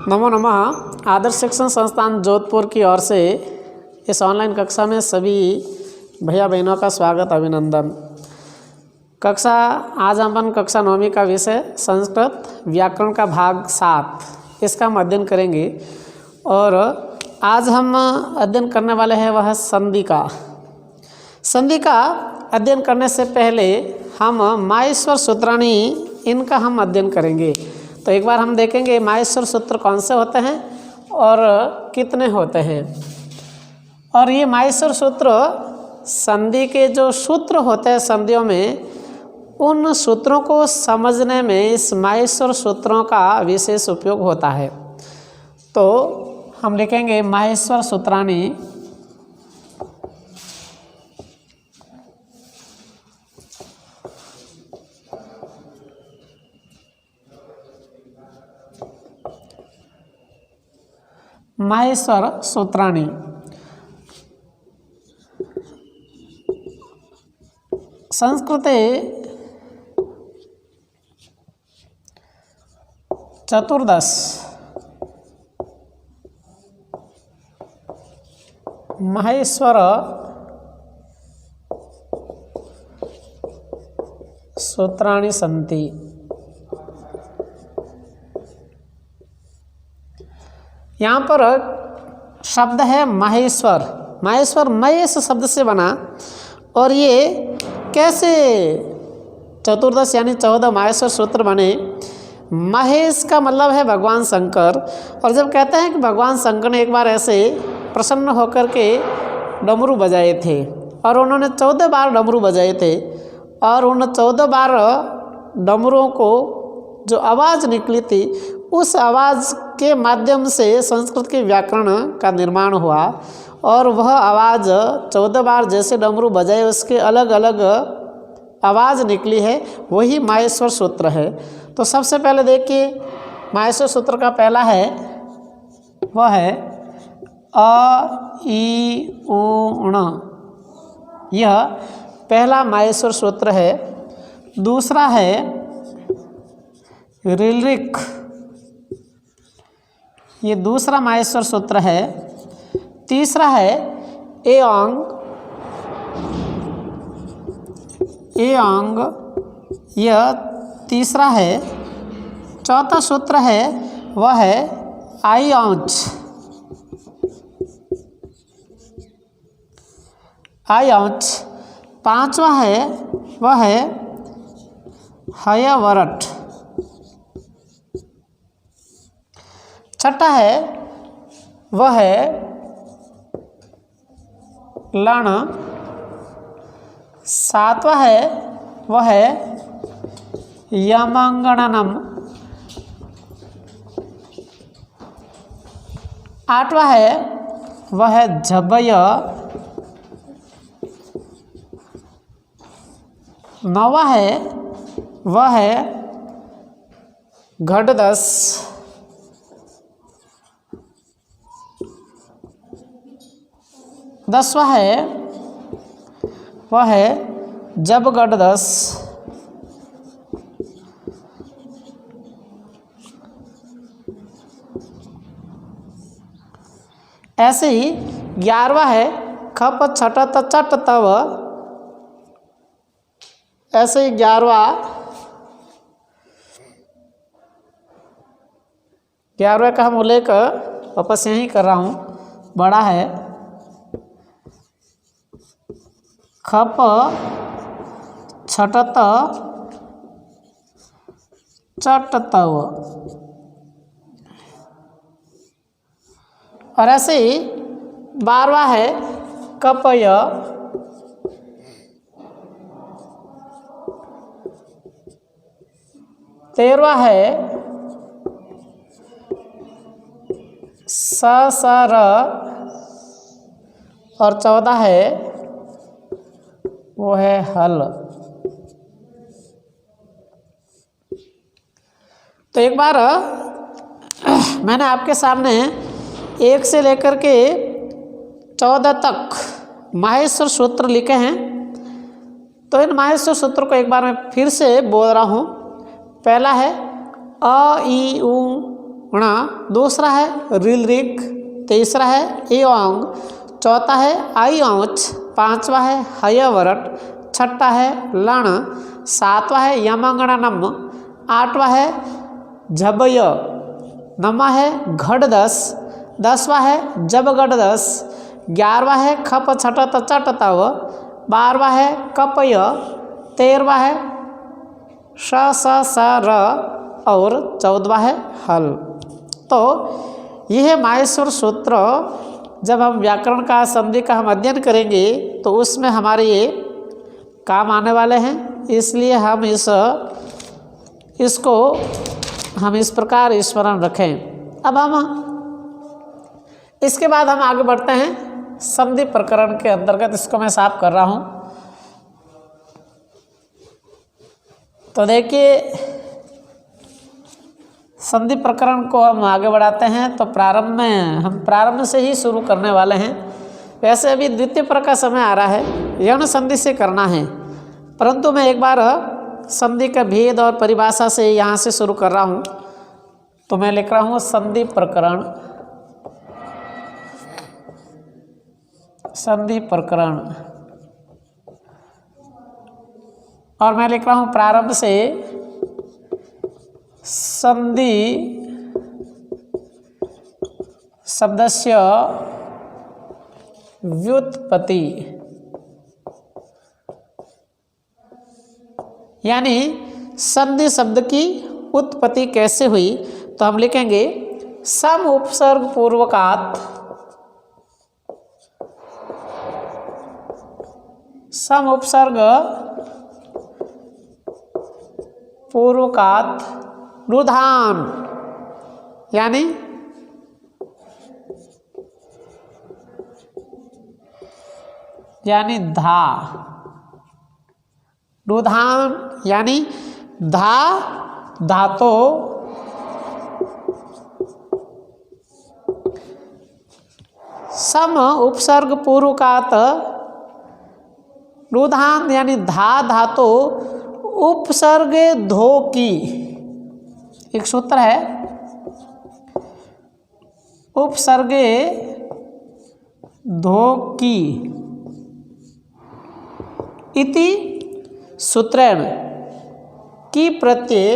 नमो नमः। आदर्श शिक्षण संस्थान जोधपुर की ओर से इस ऑनलाइन कक्षा में सभी भैया बहनों का स्वागत अभिनंदन। कक्षा आज अपन कक्षा 9वीं का विषय संस्कृत व्याकरण का भाग 7 इसका हम अध्ययन करेंगे। और आज हम अध्ययन करने वाले हैं वह संधि का। संधि का अध्ययन करने से पहले हम माहेश्वर सूत्राणी इनका हम अध्ययन करेंगे। तो एक बार हम देखेंगे माहेश्वर सूत्र कौन से होते हैं और कितने होते हैं। और ये माहेश्वर सूत्र संधि के जो सूत्र होते हैं संधियों में, उन सूत्रों को समझने में इस माहेश्वर सूत्रों का विशेष उपयोग होता है। तो हम लिखेंगे माहेश्वर सूत्राणी। माहेश्वर सूत्राणी संस्कृते चतुर्दश माहेश्वर सूत्राणि सन्ति। यहाँ पर शब्द है माहेश्वर। माहेश्वर महेश शब्द से बना। और ये कैसे चतुर्दश यानी 14 माहेश्वर सूत्र बने। महेश का मतलब है भगवान शंकर। और जब कहते हैं कि भगवान शंकर ने एक बार ऐसे प्रसन्न होकर के डमरू बजाए थे और उन्होंने 14 बार डमरू बजाए थे, और उन 14 बार डमरुओं को जो आवाज़ निकली थी उस आवाज़ के माध्यम से संस्कृत के व्याकरण का निर्माण हुआ। और वह आवाज़ 14 बार जैसे डमरू बजाए उसके अलग अलग आवाज़ निकली है, वही माहेश्वर सूत्र है। तो सबसे पहले देखिए माहेश्वर सूत्र का पहला है वह है अ ई उ ण। यह पहला माहेश्वर सूत्र है। दूसरा है ऋलृक, ये दूसरा माहेश्वर सूत्र है। तीसरा है एओंग, यह तीसरा है। चौथा सूत्र है वह है आईऔच। पांचवा है वह है हयवरट। छठा है वह है लण। सातवां है वह है यमंगणनम। आठवां है वह है झबय। नौवां है वह है घटदस। 10वां है वह है जबगढ़दस। ऐसे ही 11वां है खप छटत चट तव। ऐसे ही 11वां का हम उल्लेख वापस यहीं कर रहा हूँ, बड़ा है। खप छटत चट तव। और ऐसे ही 12वां है कपय। 13वां है ससर। और 14 है वो है हल। तो एक बार मैंने आपके सामने 1 से लेकर के 14 तक माहेश्वर सूत्र लिखे हैं। तो इन माहेश्वर सूत्रों को एक बार मैं फिर से बोल रहा हूँ। पहला है अ ई उ दूसरा है ऋलृक, तीसरा है एओंग, चौथा है आईऔच, पांचवा है हयवरट, छठा है लण, सातवा है यमंगणनम, आठवा है झबय, नौवा है घड़दस, दसवा है जबगढ़दस, 11वां है खप छटत चटतव, 12वां है कपय, 13वां है श स स र और 14वां है हल। तो यह है माहेश्वर सूत्र। जब हम व्याकरण का संधि का हम अध्ययन करेंगे तो उसमें हमारे ये काम आने वाले हैं, इसलिए हम इसको हम इस प्रकार स्मरण रखें। अब हम इसके बाद हम आगे बढ़ते हैं संधि प्रकरण के अंतर्गत। इसको मैं साफ कर रहा हूं। तो देखिए संधि प्रकरण को हम आगे बढ़ाते हैं। तो हम प्रारंभ से ही शुरू करने वाले हैं। वैसे अभी द्वितीय प्रकरण का समय आ रहा है, यण संधि से करना है, परंतु मैं एक बार संधि का भेद और परिभाषा से यहाँ से शुरू कर रहा हूँ। तो मैं लिख रहा हूँ संधि प्रकरण, संधि प्रकरण, और मैं लिख रहा हूँ प्रारंभ से संधि शब्दस्य व्युत्पत्ति, यानी संधि शब्द की उत्पत्ति कैसे हुई। तो हम लिखेंगे सम उपसर्ग पूर्वकात, सम उपसर्ग पूर्वकात रुधान, यानी धा, रुधान यानी धा धातो सम उपसर्ग पूर्वकात रुधान यानी धा धातो उपसर्ग धो की। एक सूत्र है उपसर्गे धो की इति सूत्रेण की प्रत्यय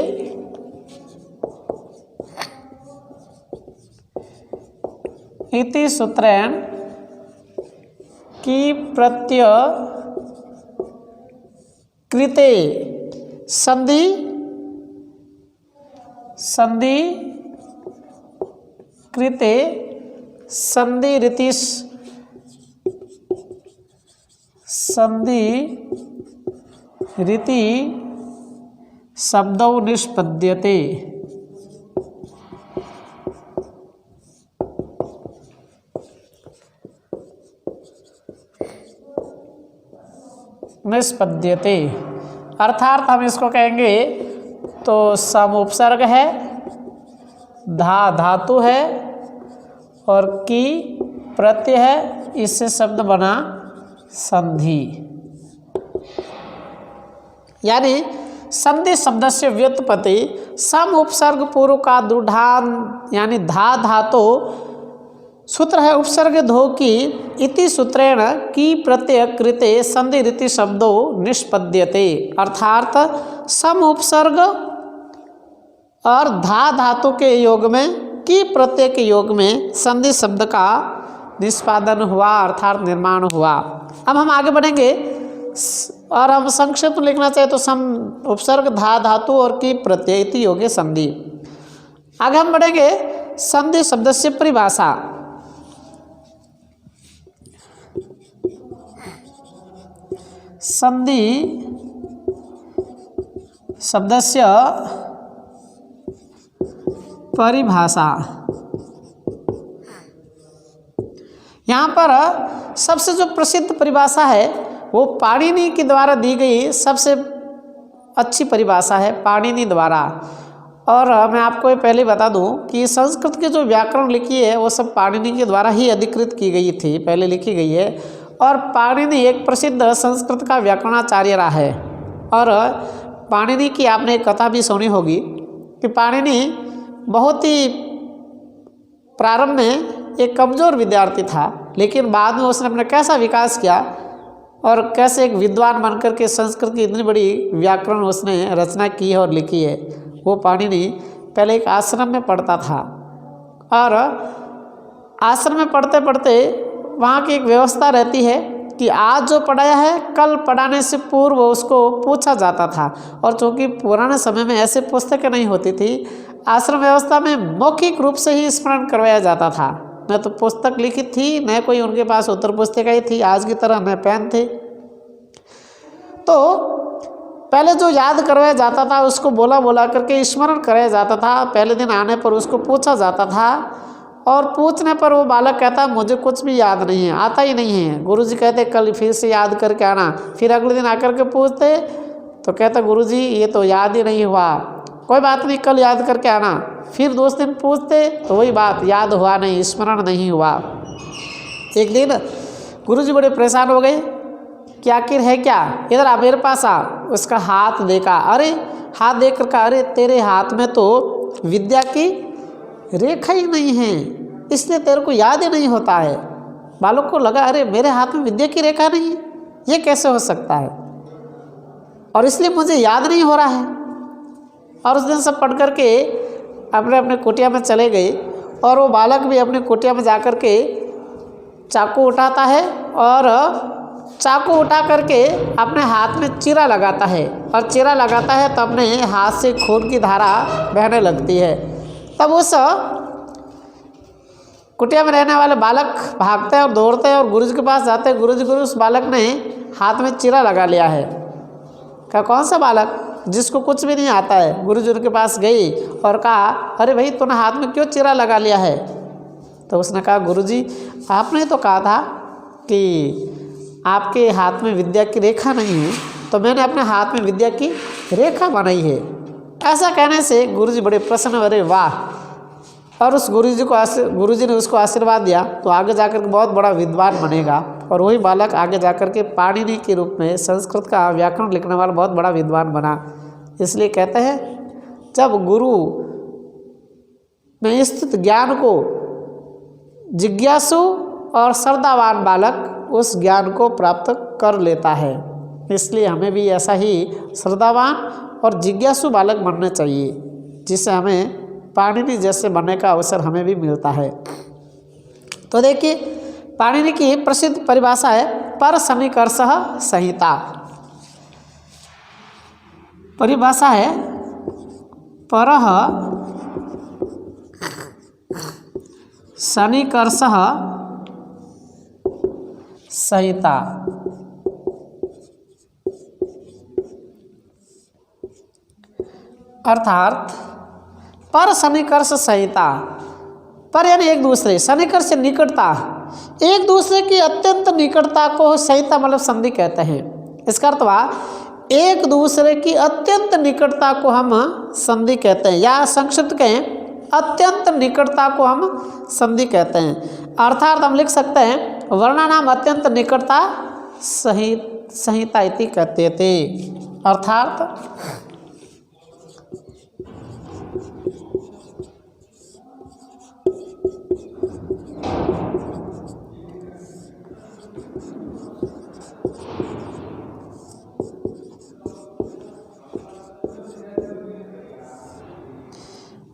इति सूत्रेण की प्रत्यय कृते संधि कृते संधि रीति शब्दों निष्पद्यते। निष्पद्यते अर्थात हम इसको कहेंगे तो सम उपसर्ग है, धा धातु है और की प्रत्यय है, इससे शब्द बना संधि। यानी संधि शब्द से व्युत्पत्ति सम उपसर्ग पूर्व का दुढ़ान यानी धा धातु, सूत्र है उपसर्ग धो की इति सूत्रेण की प्रत्यय कृते संधि रीति शब्दों निष्पद्यते। अर्थात सम उपसर्ग और धा धातु के योग में की प्रत्यय के योग में संधि शब्द का निष्पादन हुआ, अर्थात निर्माण हुआ। अब हम आगे बढ़ेंगे और हम संक्षिप्त में लिखना चाहे तो सम उपसर्ग धा धातु और की प्रत्यय इति योगे संधि। आगे हम बढ़ेंगे संधि शब्द से परिभाषा। संधि शब्दस्य परिभाषा। यहाँ पर सबसे जो प्रसिद्ध परिभाषा है वो पाणिनि के द्वारा दी गई सबसे अच्छी परिभाषा है, पाणिनि द्वारा। और मैं आपको ये पहले बता दूं कि संस्कृत की जो व्याकरण लिखी है वो सब पाणिनि के द्वारा ही अधिकृत की गई थी, पहले लिखी गई है। और पाणिनि एक प्रसिद्ध संस्कृत का व्याकरणाचार्य रहा है। और पाणिनि की आपने एक कथा भी सुनी होगी कि पाणिनि बहुत ही प्रारंभ में एक कमज़ोर विद्यार्थी था, लेकिन बाद में उसने अपना कैसा विकास किया और कैसे एक विद्वान बनकर के संस्कृत की इतनी बड़ी व्याकरण उसने रचना की है और लिखी है। वो पाणिनि पहले एक आश्रम में पढ़ता था और आश्रम में पढ़ते पढ़ते वहाँ की एक व्यवस्था रहती है कि आज जो पढ़ाया है कल पढ़ाने से पूर्व उसको पूछा जाता था। और चूँकि पुराने समय में ऐसे पुस्तकें नहीं होती थी, आश्रम व्यवस्था में मौखिक रूप से ही स्मरण करवाया जाता था। न तो पुस्तक लिखित थी, न कोई उनके पास उत्तर पुस्तिकाएँ थी आज की तरह, न पेन थे। तो पहले जो याद करवाया जाता था उसको बोला बोला करके स्मरण कराया जाता था। पहले दिन आने पर उसको पूछा जाता था और पूछने पर वो बालक कहता मुझे कुछ भी याद नहीं है, आता ही नहीं है। गुरुजी कहते कल फिर से याद करके आना। फिर अगले दिन आकर के पूछते तो कहता गुरुजी ये तो याद ही नहीं हुआ। कोई बात नहीं, कल याद करके आना। फिर दूसरे दिन पूछते तो वही बात, याद हुआ नहीं, स्मरण नहीं हुआ। एक दिन गुरुजी बड़े परेशान हो गए कि आखिर है क्या, इधर आ मेरे पास आ। उसका हाथ देखा, अरे हाथ देख कर कहा अरे तेरे हाथ में तो विद्या की रेखा ही नहीं है, इसलिए तेरे को याद ही नहीं होता है। बालक को लगा अरे मेरे हाथ में विद्या की रेखा नहीं है, ये कैसे हो सकता है, और इसलिए मुझे याद नहीं हो रहा है। और उस दिन सब पढ़ कर के अपने अपने कुटिया में चले गए और वो बालक भी अपने कुटिया में जा कर के चाकू उठाता है और चाकू उठा करके अपने हाथ में चीरा लगाता है और चीरा लगाता है तो अपने हाथ से खून की धारा बहने लगती है। तब उस कुटिया में रहने वाले बालक भागते हैं और दौड़ते हैं और गुरुजी के पास जाते हैं। गुरुजी उस बालक ने हाथ में चीरा लगा लिया है। क्या कौन सा बालक जिसको कुछ भी नहीं आता है। गुरुजी उनके पास गई और कहा अरे भाई तूने हाथ में क्यों चीरा लगा लिया है। तो उसने कहा गुरुजी आपने तो कहा था कि आपके हाथ में विद्या की रेखा नहीं है, तो मैंने अपने हाथ में विद्या की रेखा बनाई है। ऐसा कहने से गुरुजी बड़े प्रसन्न, अरे वाह। और उस गुरुजी ने उसको आशीर्वाद दिया तो आगे जाकर के बहुत बड़ा विद्वान बनेगा। और वही बालक आगे जाकर के पाणिनि के रूप में संस्कृत का व्याकरण लिखने वाला बहुत बड़ा विद्वान बना। इसलिए कहते हैं जब गुरु में स्थित ज्ञान को जिज्ञासु और श्रद्धावान बालक उस ज्ञान को प्राप्त कर लेता है। इसलिए हमें भी ऐसा ही श्रद्धावान और जिज्ञासु बालक बनना चाहिए, जिससे हमें पाणिनि जैसे बनने का अवसर हमें भी मिलता है। तो देखिए पाणिनि की प्रसिद्ध परिभाषा है पर सन्निकर्षः संहिता। परिभाषा है परः सन्निकर्षः संहिता। अर्थात पर सन्निकर्ष संहिता, पर यानी एक दूसरे, सन्निकर्ष से निकटता, एक दूसरे की अत्यंत निकटता को संहिता मतलब संधि कहते हैं। इसका अर्थ हुआ एक दूसरे की अत्यंत निकटता को हम संधि कहते हैं, या संक्षिप्त कहें अत्यंत निकटता को हम संधि कहते हैं। अर्थात हम लिख सकते हैं वर्णानाम अत्यंत निकटता संहिता इति कहते थे। अर्थात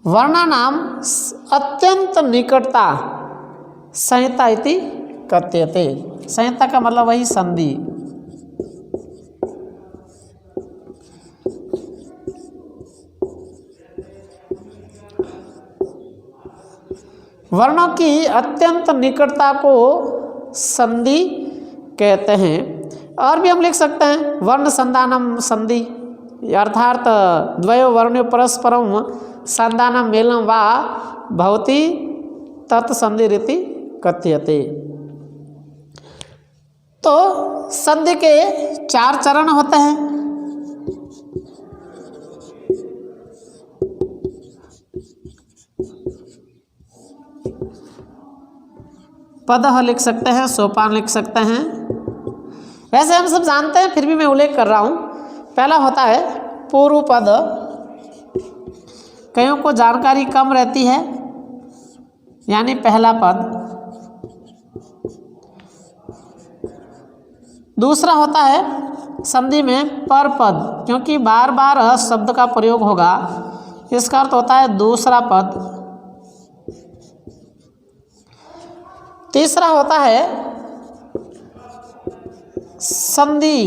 वर्णानाम अत्यंत निकटता संहिता इति कथ्यते। संहिता का मतलब वही संधि। वर्णों की अत्यंत निकटता को संधि कहते हैं। और भी हम लिख सकते हैं वर्ण संधानम संधि, अर्थात द्वयो वर्ण्यो परस्परम संधानम मेलनम वा भवति तत्संधिरिति कथ्यते। तो संधि के 4 चरण होते हैं। पदः लिख सकते हैं, सोपान लिख सकते हैं। वैसे हम सब जानते हैं, फिर भी मैं उल्लेख कर रहा हूँ। पहला होता है पूर्व पद, कईयों को जानकारी कम रहती है यानी पहला पद। दूसरा होता है संधि में पर पद, क्योंकि बार बार शब्द का प्रयोग होगा, इसका अर्थ होता है दूसरा पद। तीसरा होता है संधि।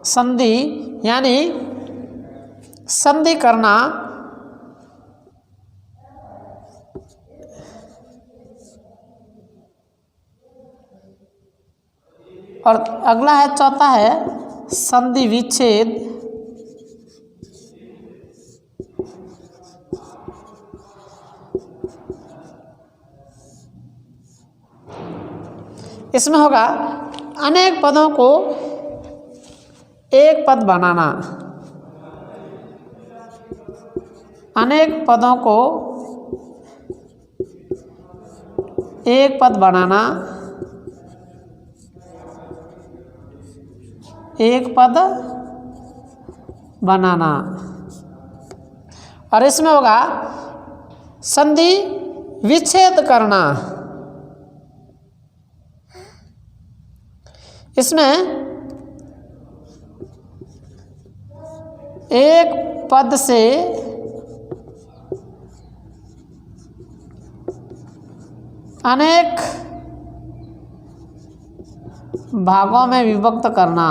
संधि यानी संधि करना। और अगला है चौथा है संधि विच्छेद। इसमें होगा अनेक पदों को एक पद बनाना। अनेक पदों को एक पद बनाना। एक पद बनाना। और इसमें होगा संधि विच्छेद करना। इसमें एक पद से अनेक भागों में विभक्त करना।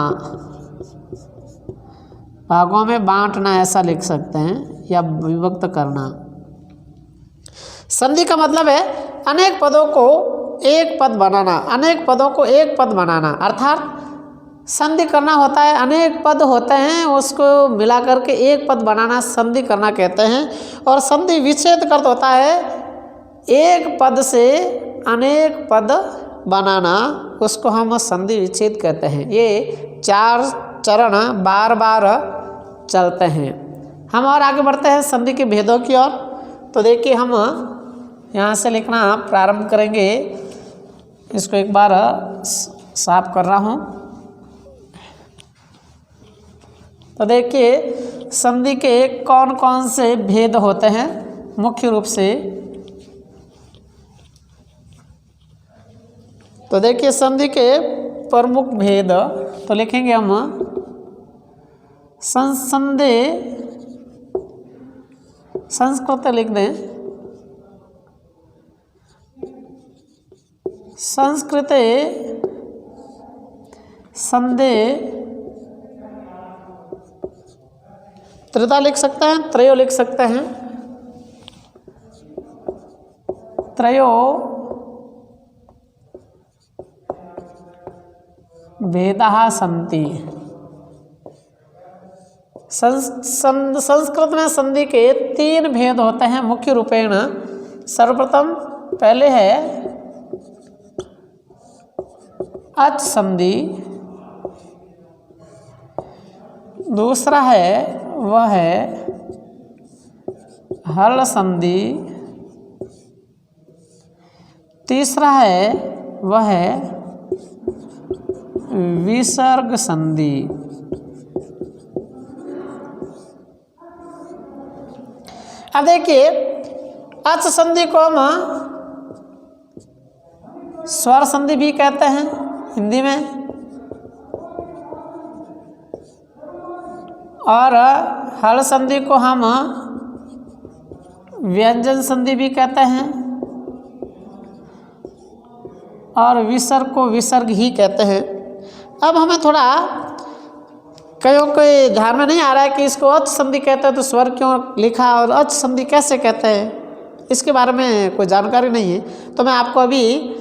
भागों में बांटना ऐसा लिख सकते हैं, या विभक्त करना। संधि का मतलब है अनेक पदों को एक पद बनाना। अनेक पदों को एक पद बनाना अर्थात संधि करना होता है। अनेक पद होते हैं उसको मिला करके एक पद बनाना संधि करना कहते हैं। और संधि विच्छेद का अर्थ होता है एक पद से अनेक पद बनाना, उसको हम संधि विच्छेद कहते हैं। ये 4 चरण बार बार चलते हैं। हम और आगे बढ़ते हैं संधि के भेदों की ओर। तो देखिए हम यहाँ से लिखना प्रारंभ करेंगे। इसको एक बार साफ कर रहा हूँ। तो देखिए संधि के कौन कौन से भेद होते हैं मुख्य रूप से। तो देखिए संधि के प्रमुख भेद तो लिखेंगे हम संधि। संस्कृत लिख दें। संस्कृते संधि त्रिता लिख सकते हैं, त्रयो लिख सकते हैं। त्रयो भेदाः सन्ति। संस्कृत में संधि के 3 भेद होते हैं मुख्य रूपेण। सर्वप्रथम पहले है अच संधि। दूसरा है वह है हल संधि। तीसरा है वह है विसर्ग संधि। अब देखिए अच संधि को हम स्वर संधि भी कहते हैं हिंदी में, और हल संधि को हम व्यंजन संधि भी कहते हैं, और विसर्ग को विसर्ग ही कहते हैं। अब हमें थोड़ा कईयों के ध्यान में नहीं आ रहा है कि इसको अच संधि कहते हैं तो स्वर क्यों लिखा और अच संधि कैसे कहते हैं, इसके बारे में कोई जानकारी नहीं है। तो मैं आपको अभी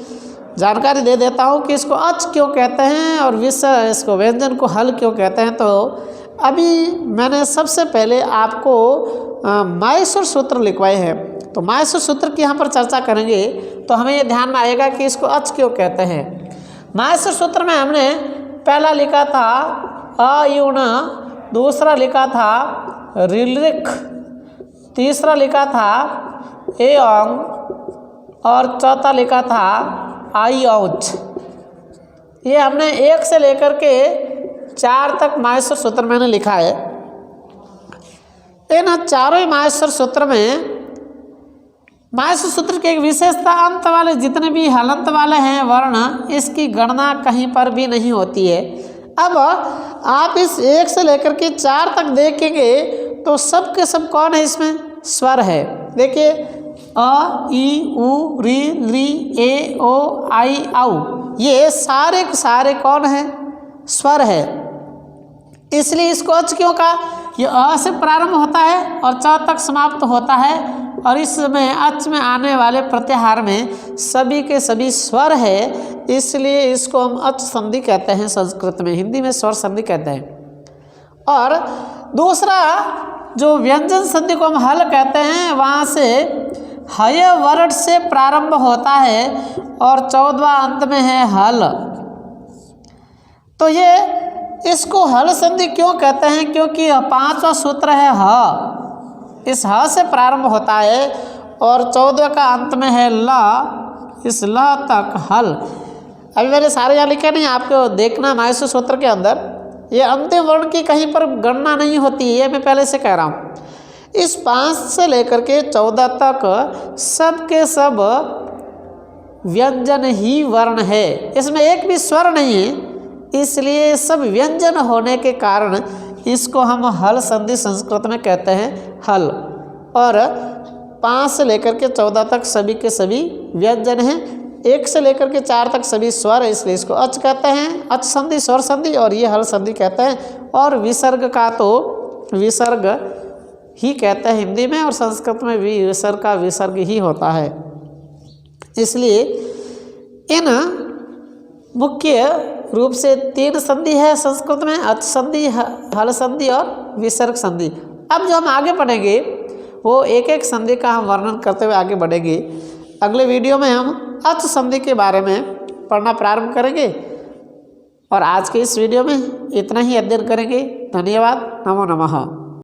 जानकारी दे देता हूँ कि इसको अच क्यों कहते हैं और इसको व्यंजन को हल क्यों कहते हैं। तो अभी मैंने सबसे पहले आपको माहेश्वर सूत्र लिखवाए हैं। तो माहेश्वर सूत्र की यहाँ पर चर्चा करेंगे तो हमें ये ध्यान में आएगा कि इसको अच क्यों कहते हैं। माहेश्वर सूत्र में हमने पहला लिखा था अयुण, दूसरा लिखा था ऋलृख, तीसरा लिखा था एओंग, और चौथा लिखा था आई औच। ये हमने 1 से लेकर के 4 तक माहेश्वर सूत्र मैंने लिखा है। इन चारों ही माहेश्वर सूत्र में माहेश्वर सूत्र की एक विशेषता अंत वाले जितने भी हलंत वाले हैं वर्ण, इसकी गणना कहीं पर भी नहीं होती है। अब आप इस 1 से लेकर के 4 तक देखेंगे तो सब के सब कौन है, इसमें स्वर है। देखिए अ ई उ री ली ए ओ आई औ, ये सारे के सारे कौन है, स्वर है। इसलिए इसको अच क्यों कहा, ये अ से प्रारंभ होता है और च तक समाप्त होता है, और इसमें अच में आने वाले प्रत्याहार में सभी के सभी स्वर है, इसलिए इसको हम अच संधि कहते हैं संस्कृत में, हिंदी में स्वर संधि कहते हैं। और दूसरा जो व्यंजन संधि को हम हल कहते हैं, वहाँ से हय वर्ण से प्रारंभ होता है और 14वां अंत में है हल। तो ये इसको हल संधि क्यों कहते हैं, क्योंकि 5वां सूत्र है ह, इस ह से प्रारंभ होता है और 14वें का अंत में है ल, इस ल तक हल। अभी मैंने सारे यहाँ लिखे नहीं, आपको देखना माहेश्वर सूत्र के अंदर ये अंतिम वर्ण की कहीं पर गणना नहीं होती है, मैं पहले से कह रहा हूँ। इस 5 से लेकर के 14 तक सब के सब व्यंजन ही वर्ण है, इसमें एक भी स्वर नहीं है, इसलिए सब व्यंजन होने के कारण इसको हम हल संधि संस्कृत में कहते हैं हल। और 5 से लेकर के 14 तक सभी के सभी व्यंजन हैं, 1 से लेकर के 4 तक सभी स्वर, इसलिए इसको अच कहते हैं, अच संधि स्वर संधि, और ये हल संधि कहते हैं। और विसर्ग का तो विसर्ग ही कहते हैं हिंदी में, और संस्कृत में भी विसर्ग का विसर्ग ही होता है। इसलिए इन मुख्य रूप से 3 संधि है संस्कृत में, अच संधि, हल संधि और विसर्ग संधि। अब जो हम आगे बढ़ेंगे वो एक एक संधि का हम वर्णन करते हुए आगे बढ़ेंगे। अगले वीडियो में हम अच संधि के बारे में पढ़ना प्रारंभ करेंगे, और आज के इस वीडियो में इतना ही अध्ययन करेंगे। धन्यवाद। नमो नमः।